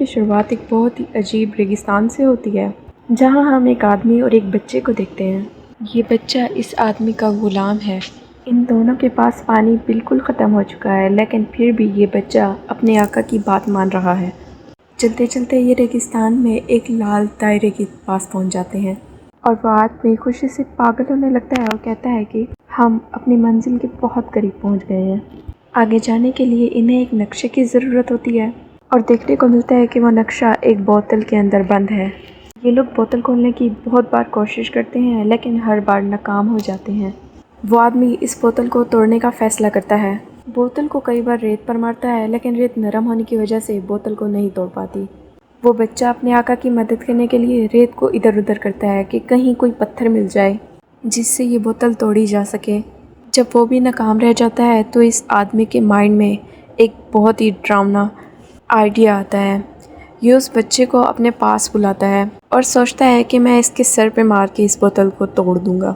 की शुरुआत एक बहुत ही अजीब रेगिस्तान से होती है, जहां हम एक आदमी और एक बच्चे को देखते हैं। ये बच्चा इस आदमी का गुलाम है। इन दोनों के पास पानी बिल्कुल ख़त्म हो चुका है, लेकिन फिर भी ये बच्चा अपने आका की बात मान रहा है। चलते चलते ये रेगिस्तान में एक लाल दायरे के पास पहुंच जाते हैं और वो आदमी खुशी से पागल होने लगता है और कहता है कि हम अपनी मंजिल के बहुत करीब पहुंच गए हैं। आगे जाने के लिए इन्हें एक नक्शे की ज़रूरत होती है और देखने को मिलता है कि वो नक्शा एक बोतल के अंदर बंद है। ये लोग बोतल खोलने की बहुत बार कोशिश करते हैं, लेकिन हर बार नाकाम हो जाते हैं। वो आदमी इस बोतल को तोड़ने का फ़ैसला करता है। बोतल को कई बार रेत पर मारता है, लेकिन रेत नरम होने की वजह से बोतल को नहीं तोड़ पाती। वो बच्चा अपने आका की मदद करने के लिए रेत को इधर उधर करता है कि कहीं कोई पत्थर मिल जाए जिससे ये बोतल तोड़ी जा सके। जब वो भी नाकाम रह जाता है तो इस आदमी के माइंड में एक बहुत ही डरावना आइडिया आता है। ये उस बच्चे को अपने पास बुलाता है और सोचता है कि मैं इसके सर पे मार के इस बोतल को तोड़ दूंगा।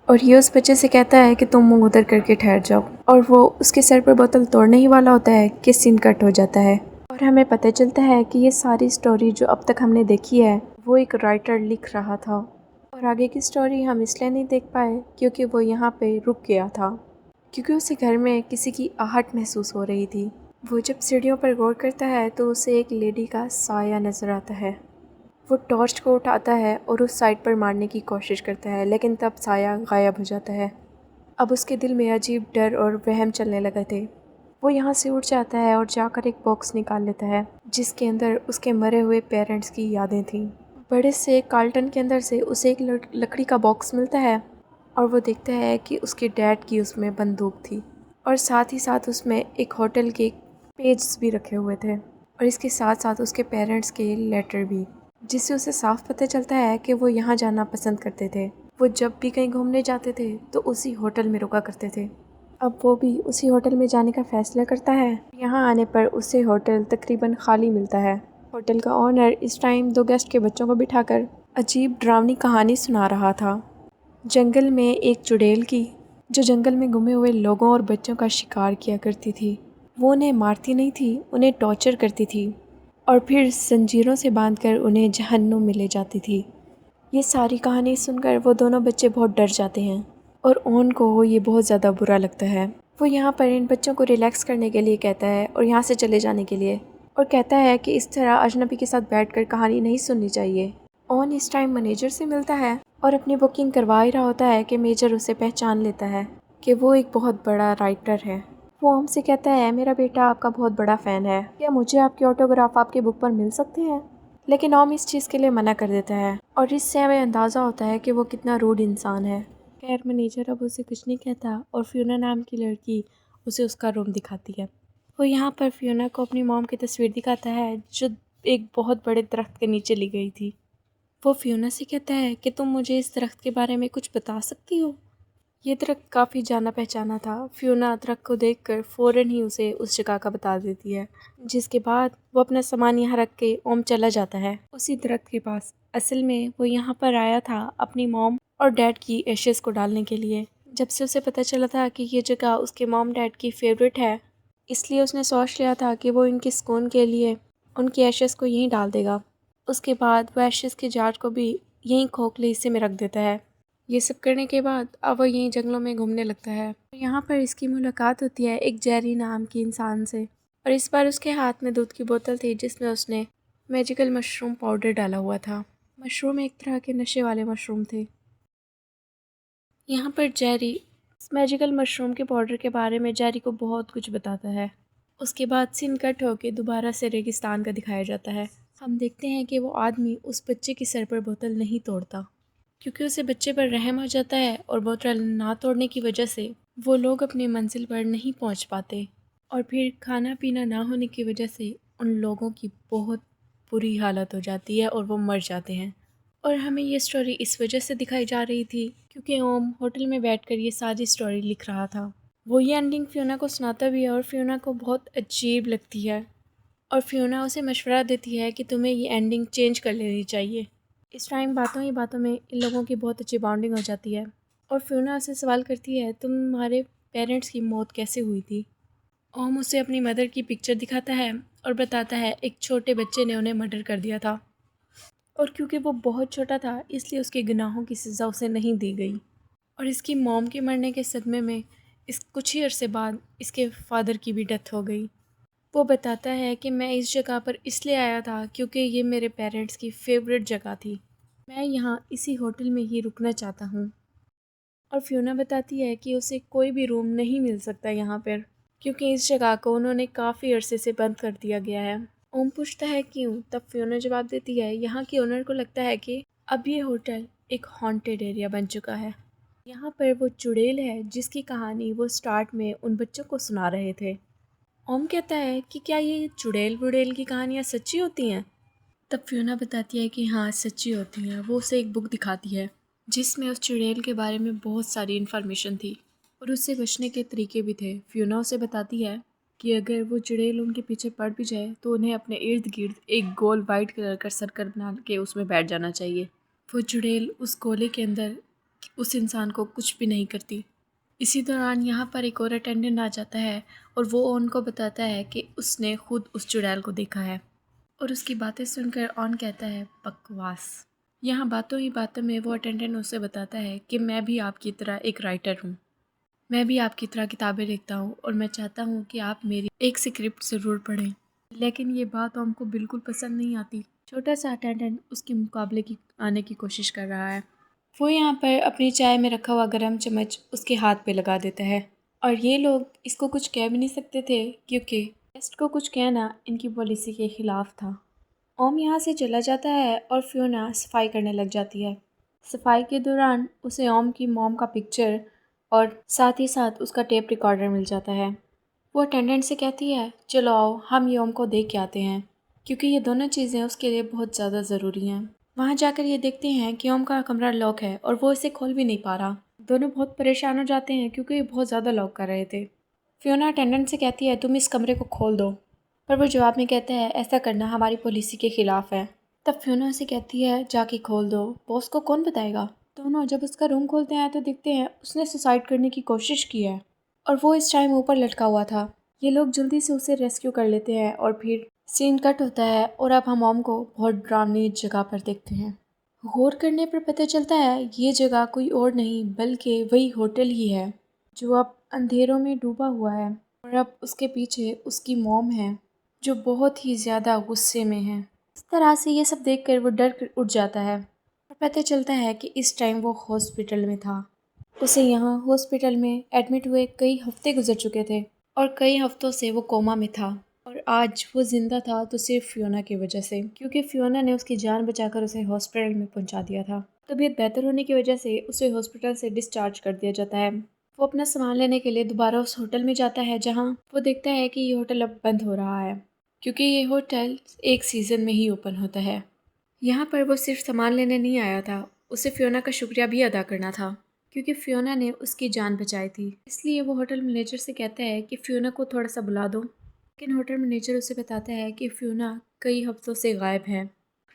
और ये उस बच्चे से कहता है कि तुम मुंह उधर करके ठहर जाओ। और वो उसके सर पर बोतल तोड़ने ही वाला होता है कि सीन कट हो जाता है और हमें पता चलता है कि ये सारी स्टोरी जो अब तक हमने देखी है वो एक राइटर लिख रहा था। और आगे की स्टोरी हम इसलिए नहीं देख पाए क्योंकि वो यहाँ पे रुक गया था, क्योंकि उसे घर में किसी की आहट महसूस हो रही थी। वो जब सीढ़ियों पर गौर करता है तो उसे एक लेडी का साया नज़र आता है। वो टॉर्च को उठाता है और उस साइड पर मारने की कोशिश करता है, लेकिन तब साया गायब हो जाता है। अब उसके दिल में अजीब डर और वहम चलने लगे थे। वो यहाँ से उठ जाता है और जाकर एक बॉक्स निकाल लेता है जिसके अंदर उसके मरे हुए पेरेंट्स की यादें थीं। बड़े से कार्टन के अंदर से उसे एक लकड़ी का बॉक्स मिलता है और वो देखता है कि उसके डैड की उसमें बंदूक थी और साथ ही साथ उसमें एक होटल के पेज भी रखे हुए थे और इसके साथ साथ उसके पेरेंट्स के लेटर भी, जिससे उसे साफ पता चलता है कि वो यहाँ जाना पसंद करते थे। वो जब भी कहीं घूमने जाते थे तो उसी होटल में रुका करते थे। अब वो भी उसी होटल में जाने का फैसला करता है। यहाँ आने पर उसे होटल तकरीबन खाली मिलता है। होटल का ओनर इस टाइम 2 गेस्ट के बच्चों को बिठाकर अजीब डरावनी कहानी सुना रहा था। जंगल में एक चुड़ैल की, जो जंगल में गुमे हुए लोगों और बच्चों का शिकार किया करती थी। वो उन्हें मारती नहीं थी, उन्हें टॉर्चर करती थी और फिर जंजीरों से बांधकर उन्हें जहन्नुम में ले जाती थी। ये सारी कहानी सुनकर वो दोनों बच्चे बहुत डर जाते हैं और ओन को ये बहुत ज़्यादा बुरा लगता है। वो यहाँ पर इन बच्चों को रिलैक्स करने के लिए कहता है और यहाँ से चले जाने के लिए, और कहता है कि इस तरह अजनबी के साथ बैठकर कहानी नहीं सुननी चाहिए। ओन इस टाइम मैनेजर से मिलता है और अपनी बुकिंग करवा ही रहा होता है कि मेजर उसे पहचान लेता है कि वो एक बहुत बड़ा राइटर है। वो हमसे कहता है, मेरा बेटा आपका बहुत बड़ा फ़ैन है, क्या मुझे आपके ऑटोग्राफ आपकी बुक पर मिल सकते हैं? लेकिन ओम इस चीज़ के लिए मना कर देता है और इससे हमें अंदाज़ा होता है कि वो कितना रूड इंसान है। खैर मैनेजर अब उसे कुछ नहीं कहता और फियोना नाम की लड़की उसे उसका रूम दिखाती है। वो यहाँ पर फियोना को अपनी मॉम की तस्वीर दिखाता है जो एक बहुत बड़े दरख्त के नीचे ली गई थी। वो फियोना से कहता है कि तुम मुझे इस दरख्त के बारे में कुछ बता सकती हो? ये दरख्त काफ़ी जाना पहचाना था। फियोना दरख्त को देखकर फ़ौरन ही उसे उस जगह का बता देती है, जिसके बाद वो अपना सामान यहाँ रख के ओम चला जाता है उसी दरख्त के पास। असल में वो यहाँ पर आया था अपनी मॉम और डैड की एशेज़ को डालने के लिए। जब से उसे पता चला था कि ये जगह उसके मॉम डैड की फेवरेट है, इसलिए उसने सोच लिया था कि वो इनकी सुकून के लिए उनकी एशेज़ को यहीं डाल देगा। उसके बाद वो एशेज़ के जार को भी यहीं खोखले हिस्से में रख देता है। ये सब करने के बाद अब वो यहीं जंगलों में घूमने लगता है। यहाँ पर इसकी मुलाकात होती है एक जेरी नाम की इंसान से, और इस बार उसके हाथ में दूध की बोतल थी जिसमें उसने मैजिकल मशरूम पाउडर डाला हुआ था। मशरूम एक तरह के नशे वाले मशरूम थे। यहाँ पर जेरी इस मैजिकल मशरूम के पाउडर के बारे में जेरी को बहुत कुछ बताता है। उसके बाद सीन कट होकर दोबारा से रेगिस्तान का दिखाया जाता है। हम देखते हैं कि वो आदमी उस बच्चे के सर पर बोतल नहीं तोड़ता, क्योंकि उसे बच्चे पर रहम हो जाता है और बोतल ना तोड़ने की वजह से वो लोग अपनी मंजिल पर नहीं पहुंच पाते और फिर खाना पीना ना होने की वजह से उन लोगों की बहुत बुरी हालत हो जाती है और वो मर जाते हैं। और हमें ये स्टोरी इस वजह से दिखाई जा रही थी क्योंकि ओम होटल में बैठकर ये सारी स्टोरी लिख रहा था। वो ये एंडिंग फियोना को सुनाता भी है और फियोना को बहुत अजीब लगती है और फियोना उसे मशवरा देती है कि तुम्हें ये एंडिंग चेंज कर लेनी चाहिए। इस टाइम बातों ही बातों में इन लोगों की बहुत अच्छी बॉन्डिंग हो जाती है और फियोना उससे सवाल करती है, तुम्हारे पेरेंट्स की मौत कैसे हुई थी? ओम उसे अपनी मदर की पिक्चर दिखाता है और बताता है एक छोटे बच्चे ने उन्हें मर्डर कर दिया था और क्योंकि वो बहुत छोटा था इसलिए उसके गुनाहों की सज़ा उसे नहीं दी गई। और इसकी मॉम के मरने के सदमे में इस कुछ ही अरसे बाद इसके फादर की भी डेथ हो गई। वो बताता है कि मैं इस जगह पर इसलिए आया था क्योंकि ये मेरे पेरेंट्स की फेवरेट जगह थी। मैं यहाँ इसी होटल में ही रुकना चाहता हूँ। और फियोना बताती है कि उसे कोई भी रूम नहीं मिल सकता यहाँ पर क्योंकि इस जगह को उन्होंने काफ़ी अरसे से बंद कर दिया गया है। ओम पूछता है क्यों, तब फियोना जवाब देती है यहाँ के ओनर को लगता है कि अब ये होटल एक हॉन्टेड एरिया बन चुका है। यहाँ पर वो चुड़ैल है जिसकी कहानी वो स्टार्ट में उन बच्चों को सुना रहे थे। ओम कहता है कि क्या ये चुड़ैल वुड़ैल की कहानियाँ सच्ची होती हैं? तब फियोना बताती है कि हाँ सच्ची होती हैं। वो उसे एक बुक दिखाती है जिसमें उस चुड़ैल के बारे में बहुत सारी इन्फॉर्मेशन थी और उससे बचने के तरीके भी थे। फियोना उसे बताती है कि अगर वो चुड़ैल उनके पीछे पड़ भी जाए तो उन्हें अपने इर्द गिर्द एक गोल वाइट कलर का सर्कल बना के उसमें बैठ जाना चाहिए। वो चुड़ैल उस गोले के अंदर उस इंसान को कुछ भी नहीं करती। इसी दौरान यहाँ पर एक और अटेंडेंट आ जाता है और वो उनको बताता है कि उसने खुद उस चुड़ैल को देखा है और उसकी बातें सुनकर ऑन कहता है बकवास। यहाँ बातों ही बातों में वो अटेंडेंट उसे बताता है कि मैं भी आपकी तरह एक राइटर हूँ, मैं भी आपकी तरह किताबें लिखता हूँ और मैं चाहता हूँ कि आप मेरी एक स्क्रिप्ट ज़रूर पढ़ें। लेकिन ये बात हमको बिल्कुल पसंद नहीं आती। छोटा सा अटेंडेंट उसके मुकाबले की आने की कोशिश कर रहा है। वो यहाँ पर अपनी चाय में रखा हुआ गरम चम्मच उसके हाथ पे लगा देता है और ये लोग इसको कुछ कह भी नहीं सकते थे क्योंकि गेस्ट को कुछ कहना इनकी पॉलिसी के ख़िलाफ़ था। ओम यहाँ से चला जाता है और फियोना सफाई करने लग जाती है। सफाई के दौरान उसे ओम की मॉम का पिक्चर और साथ ही साथ उसका टेप रिकॉर्डर मिल जाता है। वो अटेंडेंट से कहती है चलो आओ हम ये ओम को देख के आते हैं क्योंकि ये दोनों चीज़ें उसके लिए बहुत ज़्यादा ज़रूरी हैं। वहाँ जाकर ये देखते हैं कि ओम का कमरा लॉक है और वो इसे खोल भी नहीं पा रहा। दोनों बहुत परेशान हो जाते हैं क्योंकि ये बहुत ज़्यादा लॉक कर रहे थे। फियोना अटेंडेंट से कहती है तुम इस कमरे को खोल दो, पर वो जवाब में कहता है ऐसा करना हमारी पॉलिसी के ख़िलाफ़ है। तब फियोना से कहती है जाके खोल दो, बॉस को कौन बताएगा। दोनों जब उसका रूम खोलते हैं तो देखते हैं उसने सुसाइड करने की कोशिश की है और वो इस टाइम ऊपर लटका हुआ था। ये लोग जल्दी से उसे रेस्क्यू कर लेते हैं और फिर सीन कट होता है और अब हम ओम को बहुत डरावनी जगह पर देखते हैं। गौर करने पर पता चलता है ये जगह कोई और नहीं बल्कि वही होटल ही है जो अब अंधेरों में डूबा हुआ है और अब उसके पीछे उसकी मॉम है जो बहुत ही ज़्यादा गुस्से में है। इस तरह से ये सब देखकर वो डर कर उठ जाता है और पता चलता है कि इस टाइम वो हॉस्पिटल में था। उसे यहाँ हॉस्पिटल में एडमिट हुए कई हफ्ते गुजर चुके थे और कई हफ्तों से वो कोमा में था और आज वो ज़िंदा था तो सिर्फ फियोना की वजह से, क्योंकि फियोना ने उसकी जान बचाकर उसे हॉस्पिटल में पहुंचा दिया था। तबीयत बेहतर होने की वजह से उसे हॉस्पिटल से डिस्चार्ज कर दिया जाता है। वो अपना सामान लेने के लिए दोबारा उस होटल में जाता है जहाँ वो देखता है कि ये होटल अब बंद हो रहा है क्योंकि ये होटल एक सीज़न में ही ओपन होता है। यहाँ पर वो सिर्फ सामान लेने नहीं आया था, उसे फियोना का शुक्रिया भी अदा करना था क्योंकि फियोना ने उसकी जान बचाई थी। इसलिए वो होटल मैनेजर से कहता है कि फियोना को थोड़ा सा बुला दो, लेकिन होटल मैनेजर उसे बताता है कि फियोना कई हफ्तों से गायब है।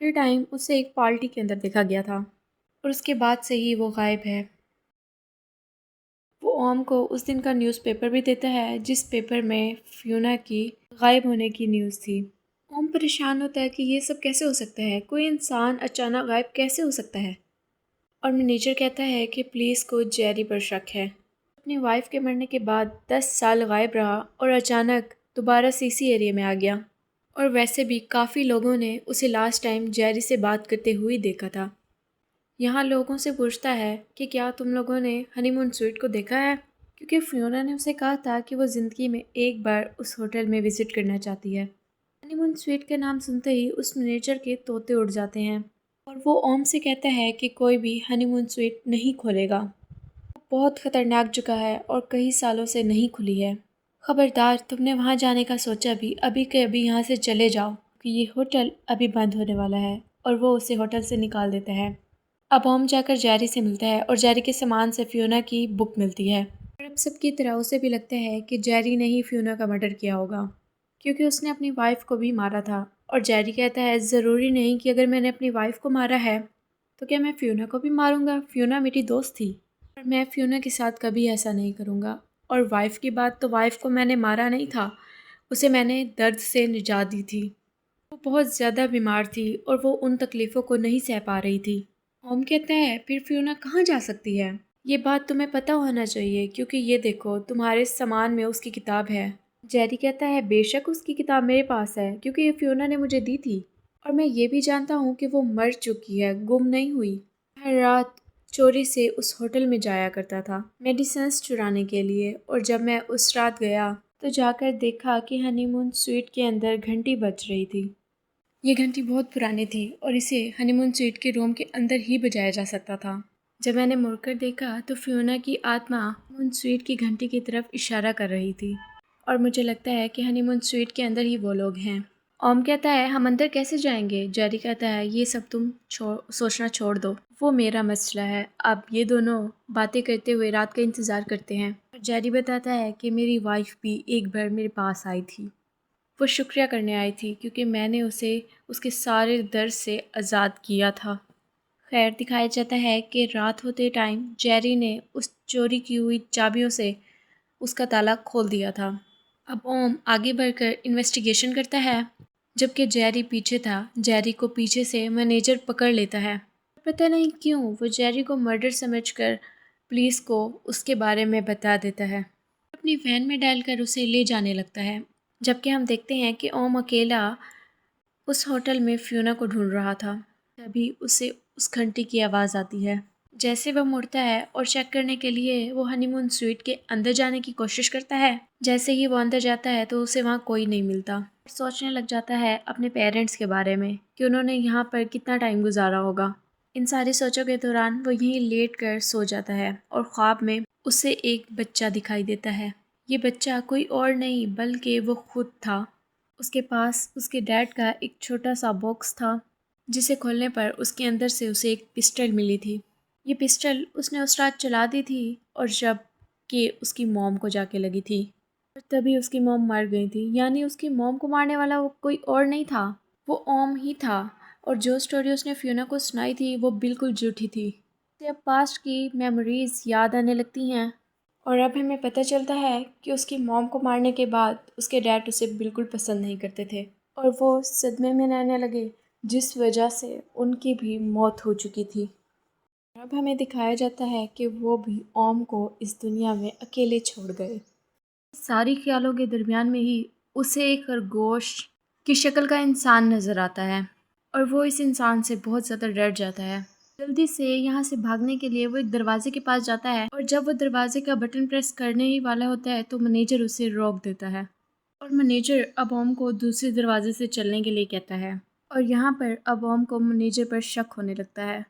फ्री टाइम उसे एक पार्टी के अंदर देखा गया था और उसके बाद से ही वो गायब है। वो ओम को उस दिन का न्यूज़पेपर भी देता है जिस पेपर में फियोना की गायब होने की न्यूज़ थी। ओम परेशान होता है कि ये सब कैसे हो सकता है, कोई इंसान अचानक गायब कैसे हो सकता है। और मैनेजर कहता है कि पुलिस को जेरी पर शक है। अपनी वाइफ के मरने के बाद 10 साल गायब रहा और अचानक दोबारा सीसी एरिया में आ गया और वैसे भी काफ़ी लोगों ने उसे लास्ट टाइम जेरी से बात करते हुए देखा था। यहाँ लोगों से पूछता है कि क्या तुम लोगों ने हनीमून स्वीट को देखा है, क्योंकि फियोना ने उसे कहा था कि वो ज़िंदगी में एक बार उस होटल में विज़िट करना चाहती है। हनीमून स्वीट का नाम सुनते ही उस मैनेजर के तोते उड़ जाते हैं और वो ओम से कहता है कि कोई भी हनीमून स्वीट नहीं खोलेगा, बहुत ख़तरनाक जगह है और कई सालों से नहीं खुली है। खबरदार तुमने वहाँ जाने का सोचा भी अभी के अभी यहाँ से चले जाओ कि ये होटल अभी बंद होने वाला है। और वो उसे होटल से निकाल देता है। अब ओम जाकर जेरी से मिलता है और जेरी के सामान से फियोना की बुक मिलती है और अब सबकी तरह उसे भी लगता है कि जेरी ने ही फियोना का मर्डर किया होगा क्योंकि उसने अपनी वाइफ को भी मारा था। और जेरी कहता है ज़रूरी नहीं कि अगर मैंने अपनी वाइफ को मारा है तो क्या मैं फियोना को भी मारूंगा, फियोना मेरी दोस्त थी और मैं फियोना के साथ कभी ऐसा नहीं करूंगा और वाइफ की बात, तो वाइफ को मैंने मारा नहीं था, उसे मैंने दर्द से निजात दी थी। वो बहुत ज़्यादा बीमार थी और वो उन तकलीफ़ों को नहीं सह पा रही थी। ओम कहता है फिर फियोना कहाँ जा सकती है? ये बात तुम्हें पता होना चाहिए क्योंकि ये देखो तुम्हारे सामान में उसकी किताब है। जेरी कहता है बेशक उसकी किताब मेरे पास है क्योंकि ये फियोना ने मुझे दी थी और मैं ये भी जानता हूँ कि वो मर चुकी है, गुम नहीं हुई। हर रात चोरी से उस होटल में जाया करता था मेडिसिन्स चुराने के लिए, और जब मैं उस रात गया तो जाकर देखा कि हनीमून स्वीट के अंदर घंटी बज रही थी। ये घंटी बहुत पुरानी थी और इसे हनीमून स्वीट के रूम के अंदर ही बजाया जा सकता था। जब मैंने मुड़कर देखा तो फियोना की आत्मा हनीमून स्वीट की घंटी की तरफ इशारा कर रही थी और मुझे लगता है कि हनीमून स्वीट के अंदर ही वो लोग हैं। ओम कहता है हम अंदर कैसे जाएंगे? जेरी कहता है ये सब तुम सोचना छोड़ दो, वो मेरा मसला है। अब ये दोनों बातें करते हुए रात का इंतज़ार करते हैं। जेरी बताता है कि मेरी वाइफ भी एक बार मेरे पास आई थी, वो शुक्रिया करने आई थी क्योंकि मैंने उसे उसके सारे दर्द से आज़ाद किया था। खैर दिखाया जाता है कि रात होते टाइम जेरी ने उस चोरी की हुई चाबियों से उसका ताला खोल दिया था। अब ओम आगे बढ़कर इन्वेस्टिगेशन करता है जबकि जेरी पीछे था। जेरी को पीछे से मैनेजर पकड़ लेता है। पता नहीं क्यों वो जेरी को मर्डर समझकर पुलिस को उसके बारे में बता देता है। अपनी वैन में डालकर उसे ले जाने लगता है, जबकि हम देखते हैं कि ओम अकेला उस होटल में फियोना को ढूंढ रहा था। तभी उसे उस घंटी की आवाज़ आती है। जैसे वह मुड़ता है और चेक करने के लिए वो हनीमून स्वीट के अंदर जाने की कोशिश करता है। जैसे ही वो अंदर जाता है तो उसे वहाँ कोई नहीं मिलता। सोचने लग जाता है अपने पेरेंट्स के बारे में कि उन्होंने यहाँ पर कितना टाइम गुजारा होगा। इन सारी सोचों के दौरान वो यहीं लेट कर सो जाता है और ख्वाब में उसे एक बच्चा दिखाई देता है। ये बच्चा कोई और नहीं बल्कि वो खुद था। उसके पास उसके डैड का एक छोटा सा बॉक्स था जिसे खोलने पर उसके अंदर से उसे एक पिस्टल मिली थी। ये पिस्टल उसने उस रात चला दी थी और जब कि उसकी मॉम को जाके लगी थी, और तभी उसकी मॉम मर गई थी। यानी उसकी मॉम को मारने वाला वो कोई और नहीं था, वो ओम ही था। और जो स्टोरी उसने फियोना को सुनाई थी वो बिल्कुल झूठी थी। उसे अब पास्ट की मेमोरीज याद आने लगती हैं और अब हमें पता चलता है कि उसकी मॉम को मारने के बाद उसके डैड उसे बिल्कुल पसंद नहीं करते थे और वो सदमे में रहने लगे, जिस वजह से उनकी भी मौत हो चुकी थी। अब हमें दिखाया जाता है कि वो भी ओम को इस दुनिया में अकेले छोड़ गए। सारी ख्यालों के दरमियान में ही उसे एक खरगोश की शक्ल का इंसान नज़र आता है और वो इस इंसान से बहुत ज़्यादा डर जाता है। जल्दी से यहाँ से भागने के लिए वो एक दरवाजे के पास जाता है और जब वो दरवाजे का बटन प्रेस करने ही वाला होता है तो मैनेजर उसे रोक देता है और मैनेजर अबोम को दूसरे दरवाजे से चलने के लिए कहता है। और यहाँ पर अबोम को मैनेजर पर शक होने लगता है।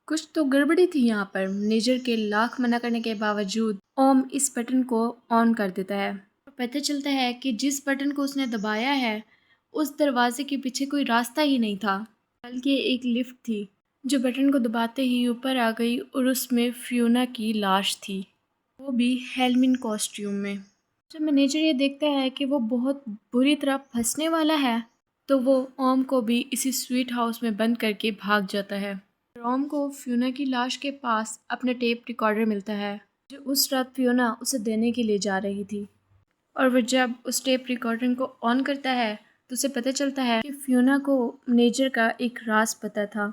कुछ तो गड़बड़ी थी यहाँ पर। मैनेजर के लाख मना करने के बावजूद ओम इस बटन को ऑन कर देता है। पता चलता है कि जिस बटन को उसने दबाया है उस दरवाजे के पीछे कोई रास्ता ही नहीं था बल्कि एक लिफ्ट थी जो बटन को दबाते ही ऊपर आ गई और उसमें फियोना की लाश थी, वो भी हेलमिन कॉस्ट्यूम में। जब मैनेजर ये देखता है कि वो बहुत बुरी तरह फंसने वाला है तो वो ओम को भी इसी स्वीट हाउस में बंद करके भाग जाता है। ओम को फियोना की लाश के पास अपना टेप रिकॉर्डर मिलता है जो उस रात फियोना उसे देने के लिए जा रही थी, और वह जब उस टेप रिकॉर्डिंग को ऑन करता है तो उसे पता चलता है कि फियोना को मैनेजर का एक राज पता था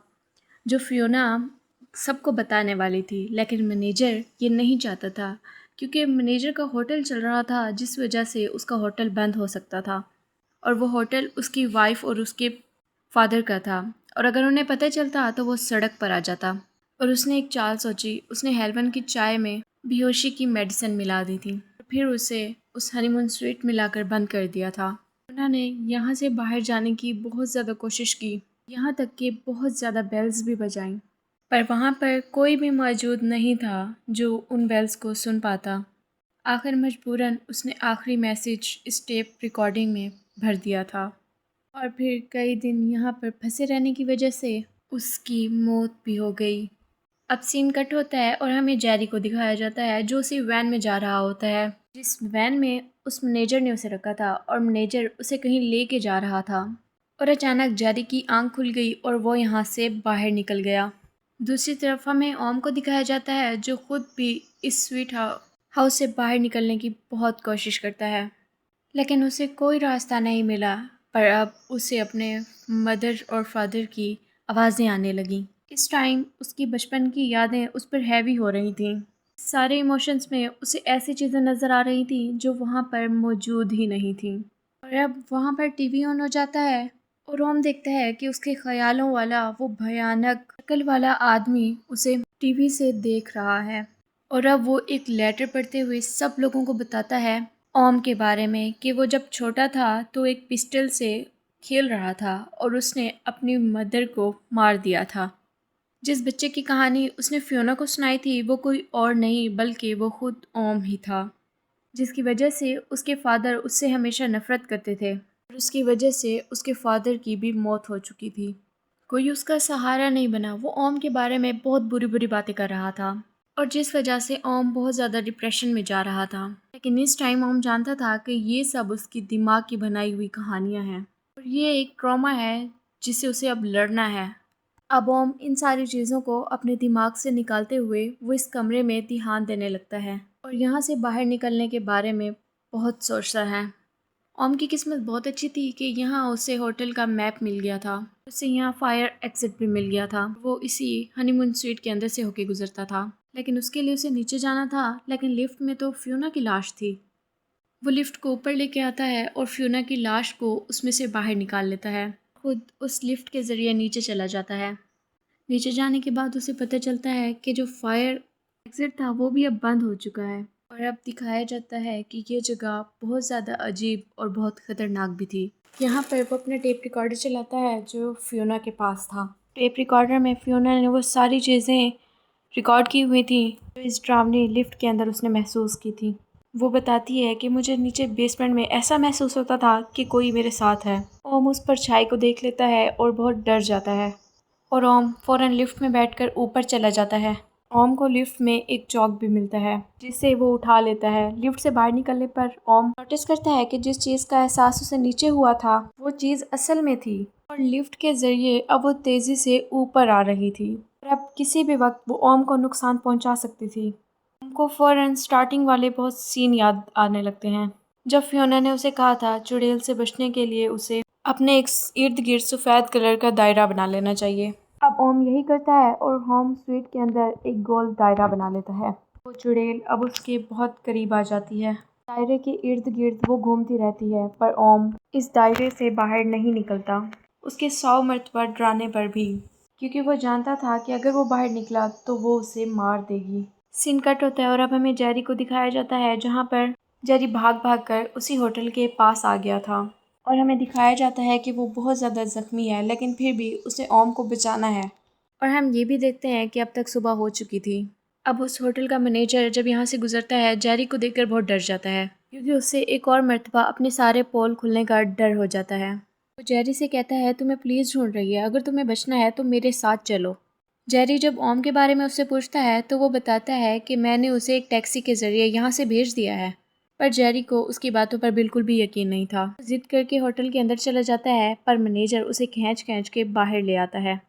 जो फियोना सबको बताने वाली थी, लेकिन मैनेजर ये नहीं चाहता था क्योंकि मैनेजर का होटल चल रहा था जिस वजह से उसका होटल बंद हो सकता था और वो होटल उसकी वाइफ और उसके फादर का था, और अगर उन्हें पता चलता तो वो सड़क पर आ जाता। और उसने एक चाल सोची। उसने हेलवन की चाय में बेहोशी की मेडिसिन मिला दी थी, फिर उसे उस हनीमून स्वीट मिलाकर बंद कर दिया था। उन्होंने यहाँ से बाहर जाने की बहुत ज़्यादा कोशिश की, यहाँ तक कि बहुत ज़्यादा बेल्स भी बजाईं, पर वहाँ पर कोई भी मौजूद नहीं था जो उन बेल्स को सुन पाता। आखिर मजबूरन उसने आखिरी मैसेज इस टेप रिकॉर्डिंग में भर दिया था और फिर कई दिन यहाँ पर फंसे रहने की वजह से उसकी मौत भी हो गई। अब सीन कट होता है और हमें जेरी को दिखाया जाता है जो उसी वैन में जा रहा होता है जिस वैन में उस मैनेजर ने उसे रखा था, और मैनेजर उसे कहीं लेके जा रहा था और अचानक जेरी की आंख खुल गई और वो यहाँ से बाहर निकल गया। दूसरी तरफ हमें ओम को दिखाया जाता है जो खुद भी इस स्वीट हाउस से बाहर निकलने की बहुत कोशिश करता है, लेकिन उसे कोई रास्ता नहीं मिला। पर अब उसे अपने मदर और फादर की आवाज़ें आने लगीं। इस टाइम उसकी बचपन की यादें उस पर हैवी हो रही थीं। सारे इमोशंस में उसे ऐसी चीज़ें नज़र आ रही थीं जो वहाँ पर मौजूद ही नहीं थीं। और अब वहाँ पर टीवी ऑन हो जाता है और ओम देखता है कि उसके ख्यालों वाला वो भयानक शक्ल वाला आदमी उसे टीवी से देख रहा है। और अब वो एक लेटर पढ़ते हुए सब लोगों को बताता है ओम के बारे में कि वो जब छोटा था तो एक पिस्टल से खेल रहा था और उसने अपनी मदर को मार दिया था। जिस बच्चे की कहानी उसने फियोना को सुनाई थी वो कोई और नहीं बल्कि वो खुद ओम ही था, जिसकी वजह से उसके फादर उससे हमेशा नफ़रत करते थे और उसकी वजह से उसके फादर की भी मौत हो चुकी थी। कोई उसका सहारा नहीं बना। वो ओम के बारे में बहुत बुरी बुरी बातें कर रहा था और जिस वजह से ओम बहुत ज़्यादा डिप्रेशन में जा रहा था। लेकिन इस टाइम ओम जानता था कि ये सब उसकी दिमाग की बनाई हुई कहानियाँ हैं और ये एक ट्रॉमा है जिसे उसे अब लड़ना है। अब ओम इन सारी चीज़ों को अपने दिमाग से निकालते हुए वो इस कमरे में ध्यान देने लगता है और यहाँ से बाहर निकलने के बारे में बहुत सोचता है। ओम की किस्मत बहुत अच्छी थी कि यहाँ उसे होटल का मैप मिल गया था। उसे यहाँ फायर एग्जिट भी मिल गया था। वो इसी हनीमून स्वीट के अंदर से होके गुजरता था, लेकिन उसके लिए उसे नीचे जाना था। लेकिन लिफ्ट में तो फियोना की लाश थी। वो लिफ्ट को ऊपर लेके आता है और फियोना की लाश को उसमें से बाहर निकाल लेता है। खुद उस लिफ्ट के ज़रिए नीचे चला जाता है। नीचे जाने के बाद उसे पता चलता है कि जो फायर एग्जिट था वो भी अब बंद हो चुका है और अब दिखाया जाता है कि ये जगह बहुत ज़्यादा अजीब और बहुत ख़तरनाक भी थी। यहाँ पर वो अपना टेप रिकॉर्डर चलाता है जो फियोना के पास था। टेप रिकॉर्डर में फियोना ने वो सारी चीज़ें रिकॉर्ड की हुई थी जो इस ड्रावनी लिफ्ट के अंदर उसने महसूस की थी। वो बताती है कि मुझे नीचे बेसमेंट में ऐसा महसूस होता था कि कोई मेरे साथ है। ओम उस परछाई को देख लेता है और बहुत डर जाता है और ओम फ़ौरन लिफ्ट में बैठकर ऊपर चला जाता है। ओम को लिफ्ट में एक चौक भी मिलता है जिसे वो उठा लेता है। लिफ्ट से बाहर निकलने पर ओम नोटिस करता है कि जिस चीज़ का एहसास उसे नीचे हुआ था वो चीज़ असल में थी और लिफ्ट के ज़रिए अब वो तेज़ी से ऊपर आ रही थी और अब किसी भी वक्त वो ओम को नुकसान पहुंचा सकती थी। ओम को फ़ौरन स्टार्टिंग वाले बहुत सीन याद आने लगते हैं जब फियोना ने उसे कहा था चुड़ैल से बचने के लिए उसे अपने एक इर्द गिर्द सफ़ेद कलर का दायरा बना लेना चाहिए। अब ओम यही करता है और होम स्वीट के अंदर एक गोल दायरा बना लेता है। वो चुड़ैल अब उसके बहुत करीब आ जाती है। दायरे के इर्द गिर्द वो घूमती रहती है पर ओम इस दायरे से बाहर नहीं निकलता, उसके 100 मरतबा डराने पर भी, क्योंकि वो जानता था कि अगर वो बाहर निकला तो वो उसे मार देगी। सीन कट होता है और अब हमें जेरी को दिखाया जाता है जहाँ पर जेरी भाग भाग कर उसी होटल के पास आ गया था और हमें दिखाया जाता है कि वो बहुत ज़्यादा ज़ख्मी है लेकिन फिर भी उसे ओम को बचाना है। और हम ये भी देखते हैं कि अब तक सुबह हो चुकी थी। अब उस होटल का मैनेजर जब यहाँ से गुजरता है जेरी को देखकर बहुत डर जाता है क्योंकि उससे एक और मर्तबा अपने सारे पोल खुलने का डर हो जाता है। वो जेरी से कहता है तुम्हें पुलिस ढूंढ रही है, अगर तुम्हें बचना है तो मेरे साथ चलो। जेरी जब ओम के बारे में उससे पूछता है तो वो बताता है कि मैंने उसे एक टैक्सी के ज़रिए यहाँ से भेज दिया है। पर जेरी को उसकी बातों पर बिल्कुल भी यकीन नहीं था। जिद करके होटल के अंदर चला जाता है पर मैनेजर उसे खींच खींच के बाहर ले आता है।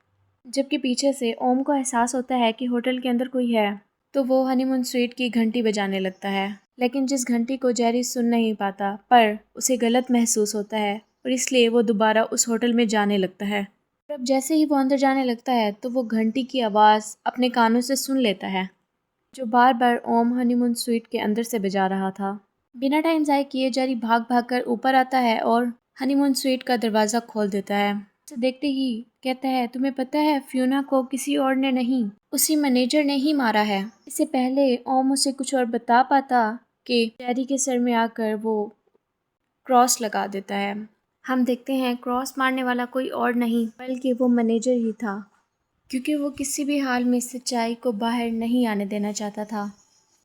जबकि पीछे से ओम को एहसास होता है कि होटल के अंदर कोई है तो वो हनीमून स्वीट की घंटी बजाने लगता है, लेकिन जिस घंटी को जेरी सुन नहीं पाता पर उसे गलत महसूस होता है और इसलिए वो दोबारा उस होटल में जाने लगता है। अब जैसे ही वो अंदर जाने लगता है तो वो घंटी की आवाज़ अपने कानों से सुन लेता है जो बार बार ओम हनीमून स्वीट के अंदर से बजा रहा था। बिना टाइम ज़ाया किए जेरी भाग भाग कर ऊपर आता है और हनीमून स्वीट का दरवाज़ा खोल देता है। उसे देखते ही कहता है तुम्हें पता है फियोना को किसी और ने नहीं, उसी मैनेजर ने ही मारा है। इससे पहले ओम उसे कुछ और बता पाता कि जेरी के सर में आकर वो क्रॉस लगा देता है। हम देखते हैं क्रॉस मारने वाला कोई और नहीं बल्कि वो मैनेजर ही था, क्योंकि वो किसी भी हाल में सच्चाई को बाहर नहीं आने देना चाहता था।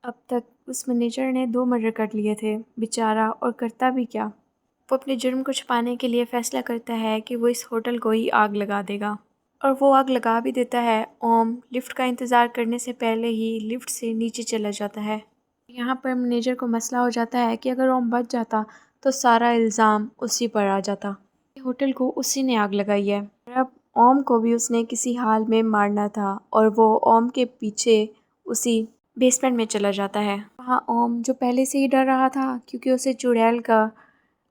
अब तक उस मैनेजर ने 2 मर्डर कर लिए थे बेचारा, और करता भी क्या, वो अपने जुर्म को छुपाने के लिए फ़ैसला करता है कि वो इस होटल को ही आग लगा देगा और वो आग लगा भी देता है। ओम लिफ्ट का इंतज़ार करने से पहले ही लिफ्ट से नीचे चला जाता है। यहाँ पर मैनेजर को मसला हो जाता है कि अगर ओम बच जाता तो सारा इल्ज़ाम उसी पर आ जाता। होटल को उसी ने आग लगाई है और अब ओम को भी उसने किसी हाल में मारना था और वो ओम के पीछे उसी बेसमेंट में चला जाता है। वहाँ ओम जो पहले से ही डर रहा था क्योंकि उसे चुड़ैल का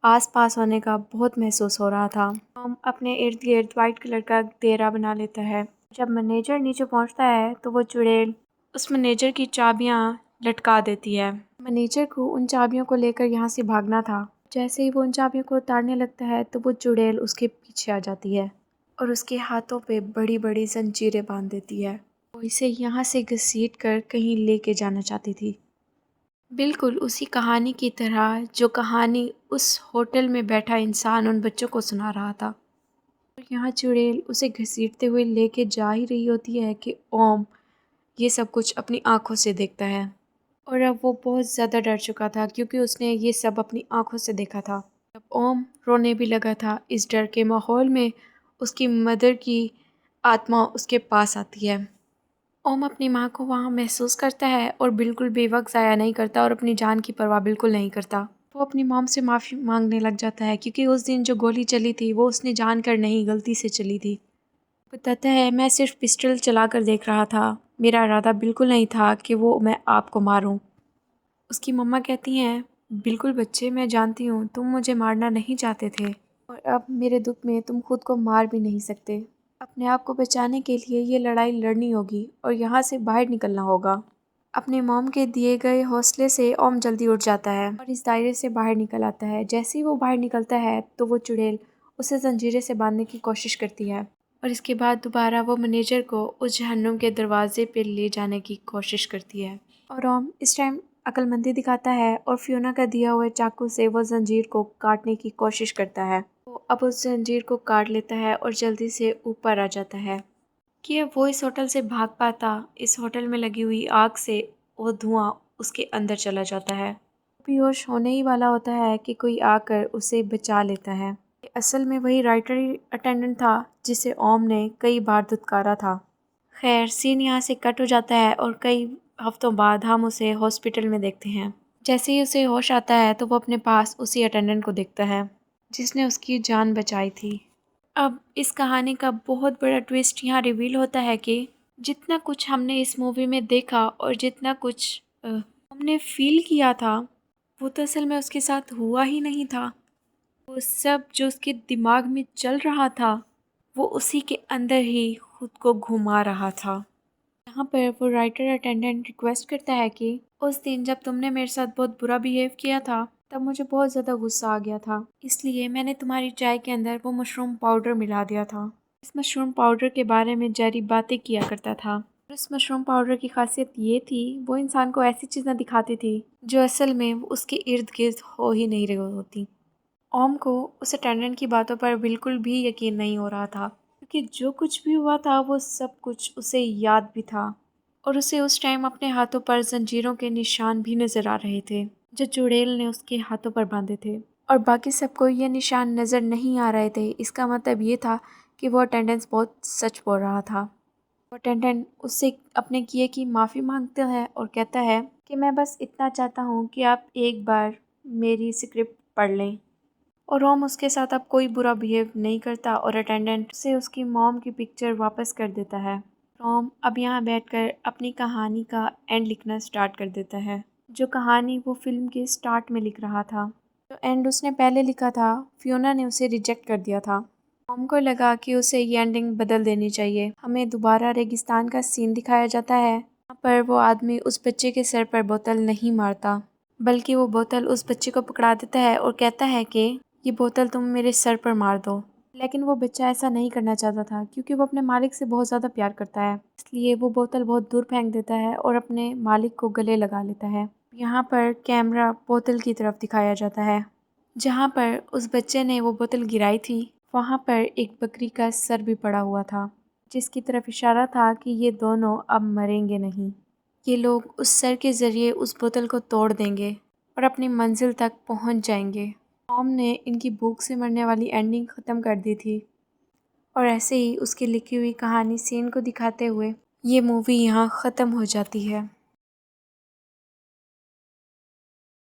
आसपास होने का बहुत महसूस हो रहा था। ओम अपने इर्द गिर्द वाइट कलर का घेरा बना लेता है। जब मैनेजर नीचे पहुँचता है तो वो चुड़ैल उस मैनेजर की चाबियाँ लटका देती है। मैनेजर को उन चाबियों को लेकर यहाँ से भागना था। जैसे ही वो उन चाबियों को उतारने लगता है तो वो चुड़ैल उसके पीछे आ जाती है और उसके हाथों पे बड़ी बड़ी जंजीरें बांध देती है। वो इसे यहाँ से घसीट कर कहीं लेके जाना चाहती थी, बिल्कुल उसी कहानी की तरह जो कहानी उस होटल में बैठा इंसान उन बच्चों को सुना रहा था। और यहाँ चुड़ैल उसे घसीटते हुए लेके जा ही रही होती है कि ओम ये सब कुछ अपनी आंखों से देखता है। और अब वो बहुत ज़्यादा डर चुका था क्योंकि उसने ये सब अपनी आंखों से देखा था। अब ओम रोने भी लगा था। इस डर के माहौल में उसकी मदर की आत्मा उसके पास आती है। ओम अपनी माँ को वहाँ महसूस करता है और बिल्कुल बेवक्त ज़ाया नहीं करता और अपनी जान की परवाह बिल्कुल नहीं करता। वो अपनी मॉम से माफ़ी मांगने लग जाता है क्योंकि उस दिन जो गोली चली थी वो उसने जानकर नहीं, गलती से चली थी। बताता है, मैं सिर्फ पिस्टल चला कर देख रहा था, मेरा इरादा बिल्कुल नहीं था कि वो मैं आपको मारूं। उसकी मम्मा कहती हैं, बिल्कुल बच्चे, मैं जानती हूँ तुम मुझे मारना नहीं चाहते थे और अब मेरे दुख में तुम खुद को मार भी नहीं सकते। अपने आप को बचाने के लिए ये लड़ाई लड़नी होगी और यहाँ से बाहर निकलना होगा। अपने मॉम के दिए गए हौसले से ओम जल्दी उठ जाता है और इस दायरे से बाहर निकल आता है। जैसे ही वो बाहर निकलता है तो वो चुड़ैल उसे जंजीरें से बांधने की कोशिश करती है और इसके बाद दोबारा वो मैनेजर को उस जहन्नुम के दरवाजे पे ले जाने की कोशिश करती है। और ओम इस टाइम अक्लमंदी दिखाता है और फियोना का दिया हुआ चाकू से वो जंजीर को काटने की कोशिश करता है। वो अब उस जंजीर को काट लेता है और जल्दी से ऊपर आ जाता है कि अब वो इस होटल से भाग पाता। इस होटल में लगी हुई आग से वो धुआं उसके अंदर चला जाता है। बेहोश होने ही वाला होता है कि कोई आकर उसे बचा लेता है। असल में वही राइटर अटेंडेंट था जिसे ओम ने कई बार धुतकारा था। खैर, सीन यहाँ से कट हो जाता है और कई हफ्तों बाद हम उसे हॉस्पिटल में देखते हैं। जैसे ही उसे होश आता है तो वो अपने पास उसी अटेंडेंट को देखता है जिसने उसकी जान बचाई थी। अब इस कहानी का बहुत बड़ा ट्विस्ट यहाँ रिवील होता है कि जितना कुछ हमने इस मूवी में देखा और जितना कुछ हमने फील किया था वो तो असल में उसके साथ हुआ ही नहीं था। वो सब जो उसके दिमाग में चल रहा था वो उसी के अंदर ही खुद को घुमा रहा था। यहाँ पर वो राइटर अटेंडेंट रिक्वेस्ट करता है कि उस दिन जब तुमने मेरे साथ बहुत बुरा बिहेव किया था तब मुझे बहुत ज़्यादा गुस्सा आ गया था, इसलिए मैंने तुम्हारी चाय के अंदर वो मशरूम पाउडर मिला दिया था। इस मशरूम पाउडर के बारे में जेरी बातें किया करता था। और इस मशरूम पाउडर की खासियत ये थी, वो इंसान को ऐसी चीज़ें दिखाती थी जो असल में उसके इर्द गिर्द हो ही नहीं रही होती। ओम को उस अटेंडेंट की बातों पर बिल्कुल भी यकीन नहीं हो रहा था क्योंकि जो कुछ भी हुआ था वो सब कुछ उसे याद भी था और उसे उस टाइम अपने हाथों पर जंजीरों के निशान भी नज़र आ रहे थे जो चुड़ैल ने उसके हाथों पर बांधे थे और बाकी सबको ये निशान नज़र नहीं आ रहे थे। इसका मतलब ये था कि वो अटेंडेंस बहुत सच बोल रहा था। वो अटेंडेंट उससे अपने किए की माफ़ी मांगता है और कहता है कि मैं बस इतना चाहता हूँ कि आप एक बार मेरी स्क्रिप्ट पढ़ लें। और ओम उसके साथ अब कोई बुरा बिहेव नहीं करता और अटेंडेंट से उसकी मॉम की पिक्चर वापस कर देता है। ओम अब यहाँ बैठकर अपनी कहानी का एंड लिखना स्टार्ट कर देता है, जो कहानी वो फिल्म के स्टार्ट में लिख रहा था। जो एंड उसने पहले लिखा था, फियोना ने उसे रिजेक्ट कर दिया था। ओम को लगा कि उसे ये एंडिंग बदल देनी चाहिए। हमें दोबारा रेगिस्तान का सीन दिखाया जाता है। यहाँ पर वो आदमी उस बच्चे के सर पर बोतल नहीं मारता, बल्कि वो बोतल उस बच्चे को पकड़ा देता है और कहता है कि ये बोतल तुम मेरे सर पर मार दो। लेकिन वो बच्चा ऐसा नहीं करना चाहता था क्योंकि वो अपने मालिक से बहुत ज़्यादा प्यार करता है, इसलिए वो बोतल बहुत दूर फेंक देता है और अपने मालिक को गले लगा लेता है। यहाँ पर कैमरा बोतल की तरफ दिखाया जाता है जहाँ पर उस बच्चे ने वो बोतल गिराई थी। वहाँ पर एक बकरी का सर भी पड़ा हुआ था जिसकी तरफ इशारा था कि ये दोनों अब मरेंगे नहीं। ये लोग उस सर के ज़रिए उस बोतल को तोड़ देंगे और अपनी मंजिल तक पहुँच जाएंगे। ओम ने इनकी भूख से मरने वाली एंडिंग ख़त्म कर दी थी और ऐसे ही उसकी लिखी हुई कहानी सीन को दिखाते हुए ये मूवी यहाँ ख़त्म हो जाती है।